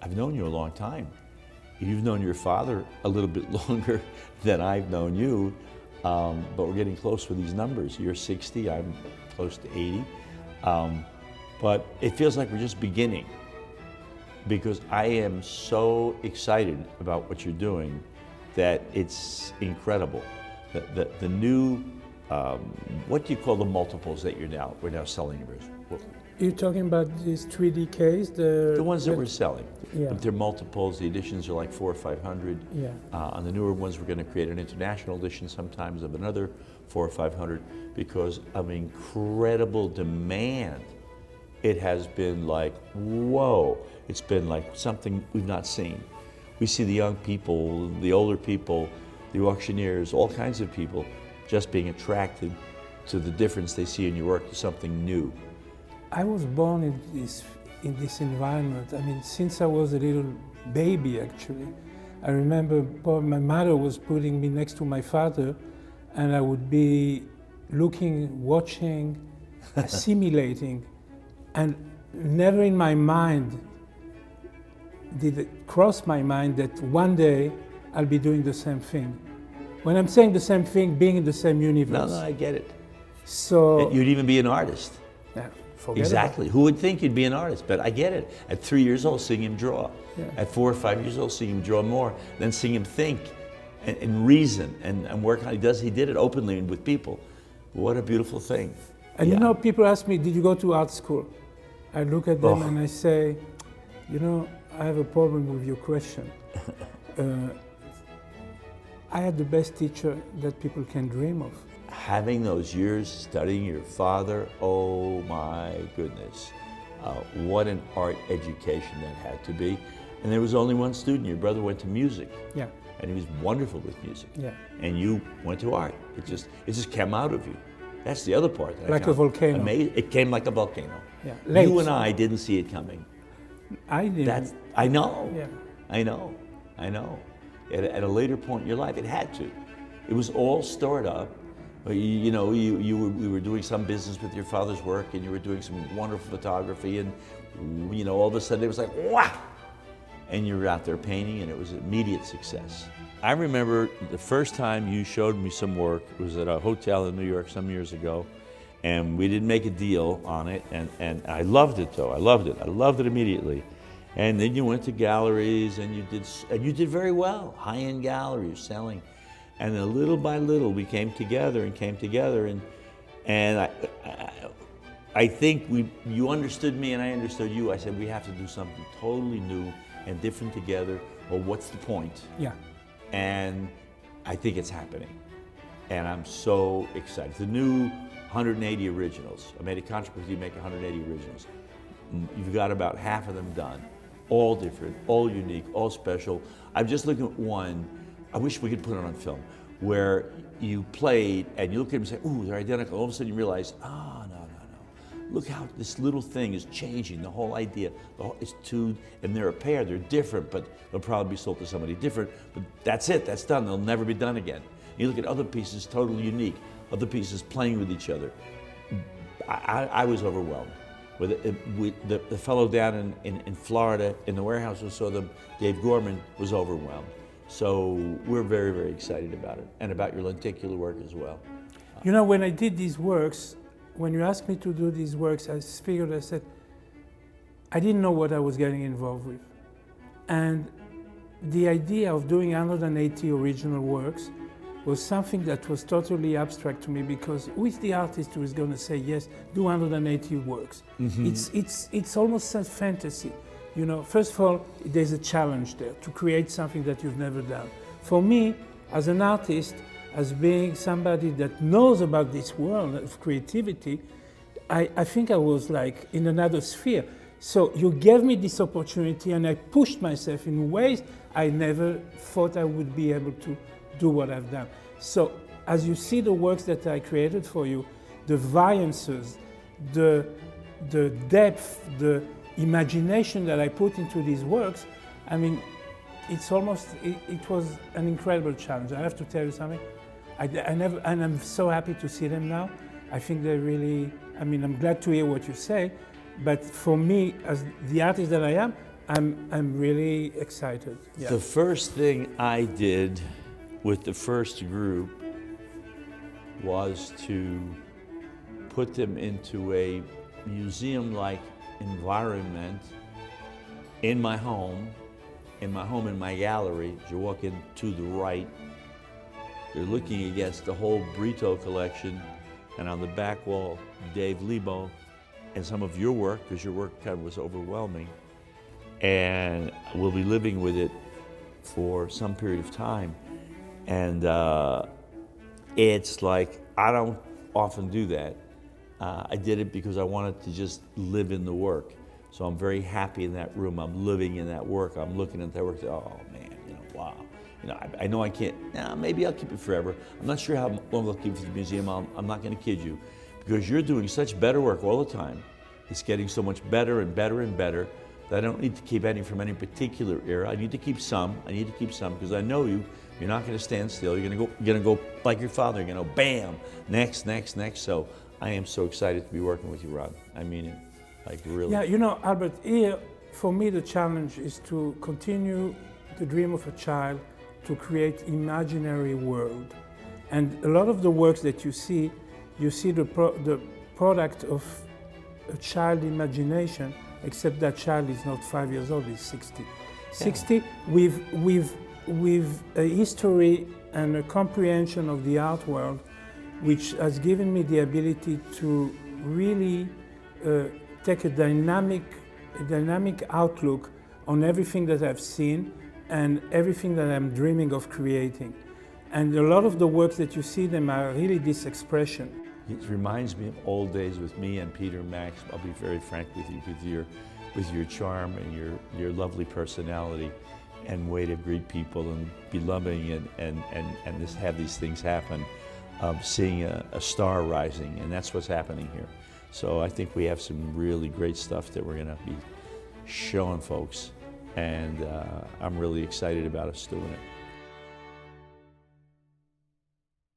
I've known you a long time. You've known your father a little bit longer than I've known you, but we're getting close with these numbers. You're 60, I'm close to 80. But it feels like we're just beginning, because I am so excited about what you're doing that it's incredible. The new, what do you call the multiples that we're now selling? You're talking about these 3D case? The ones that we're selling. Yeah. They're multiples. The editions are like 400 or 500. Yeah. On the newer ones, we're going to create an international edition sometimes of another 400 or 500 because of incredible demand. It has been like, whoa. It's been like something we've not seen. We see the young people, the older people, the auctioneers, all kinds of people just being attracted to the difference they see in your work, to something new. I was born in this environment. I mean, since I was a little baby, actually. I remember my mother was putting me next to my father, and I would be looking, watching, assimilating, and never in my mind did it cross my mind that one day I'll be doing the same thing. When I'm saying the same thing, being in the same universe. No, I get it. So you'd even be an artist. Yeah, exactly. Who would think you'd be an artist? But I get it. At 3 years old, seeing him draw. Yeah. At 4 or 5 years old, seeing him draw more. Then seeing him think and reason and work on it. He did it openly and with people. What a beautiful thing. And you know, people ask me, did you go to art school? I look at them and I say, you know, I have a problem with your question. I had the best teacher that people can dream of. Having those years studying your father, oh my goodness. What an art education that had to be. And there was only one student. Your brother went to music. Yeah. And he was wonderful with music. Yeah. And you went to art. It just came out of you. That's the other part. That like a volcano. Amazing. It came like a volcano. Yeah. Late. You and I didn't see it coming. I didn't. I know. Yeah. I know. At a later point in your life, it had to. It was all stored up. We were doing some business with your father's work, and you were doing some wonderful photography, and all of a sudden it was like, wow! And you were out there painting, and it was immediate success. I remember the first time you showed me some work. It was at a hotel in New York some years ago, and we didn't make a deal on it, and I loved it though. I loved it immediately. And then you went to galleries, and you did very well. High-end galleries, selling. And then little by little, we came together, and I think you understood me and I understood you. I said, we have to do something totally new and different together, or what's the point? Yeah. And I think it's happening. And I'm so excited. The new 180 originals. I made a contract with you to make 180 originals. You've got about half of them done. All different, all unique, all special. I'm just looking at one. I wish we could put it on film, where you played and you look at them and say, ooh, they're identical. All of a sudden you realize, no. Look how this little thing is changing, the whole idea. It's two, and they're a pair, they're different, but they'll probably be sold to somebody different. But that's it, that's done. They'll never be done again. You look at other pieces, totally unique. Other pieces playing with each other. I was overwhelmed. The fellow down in Florida, in the warehouse who saw them, Dave Gorman, was overwhelmed. So we're very, very excited about it, and about your lenticular work as well. You know, when I did these works, when you asked me to do these works, I said, I didn't know what I was getting involved with. And the idea of doing 180 original works was something that was totally abstract to me, because who is the artist who is going to say, yes, do 180 works? Mm-hmm. It's almost a fantasy. You know, first of all, there's a challenge there to create something that you've never done. For me, as an artist, as being somebody that knows about this world of creativity, I think I was like in another sphere. So you gave me this opportunity, and I pushed myself in ways I never thought I would be able to do what I've done. So as you see the works that I created for you, the variances, the depth, the imagination that I put into these works, I mean, it was an incredible challenge. I have to tell you something. And I'm so happy to see them now. I think they're really, I'm glad to hear what you say, but for me, as the artist that I am, I'm really excited. Yeah. The first thing I did with the first group was to put them into a museum-like environment in my home, in my gallery. As you walk in to the right, you're looking against the whole Brito collection, and on the back wall, Dave Lebo, and some of your work, because your work kind of was overwhelming. And we'll be living with it for some period of time. And it's like, I don't often do that. I did it because I wanted to just live in the work. So I'm very happy in that room. I'm living in that work. I'm looking at that work. Oh man, wow. I know I can't. Maybe I'll keep it forever. I'm not sure how long I'll keep it for the museum. I'm not going to kid you, because you're doing such better work all the time. It's getting so much better and better and better that I don't need to keep any from any particular era. I need to keep some. Because I know you. You're not going to stand still. You're going to go like your father. You're going to bam, next. So I am so excited to be working with you, Ron. I mean it, like really. Yeah, Albert, here for me the challenge is to continue the dream of a child to create imaginary world. And a lot of the works that you see the product of a child imagination, except that child is not 5 years old, he's 60. Yeah. 60 with a history and a comprehension of the art world, which has given me the ability to really take a dynamic outlook on everything that I've seen and everything that I'm dreaming of creating. And a lot of the works that you see them are really this expression. It reminds me of old days with me and Peter and Max. I'll be very frank with you, with your charm and your lovely personality and way to greet people and be loving and just have these things happen, of seeing a star rising, and that's what's happening here. So I think we have some really great stuff that we're gonna be showing folks, and I'm really excited about us doing it.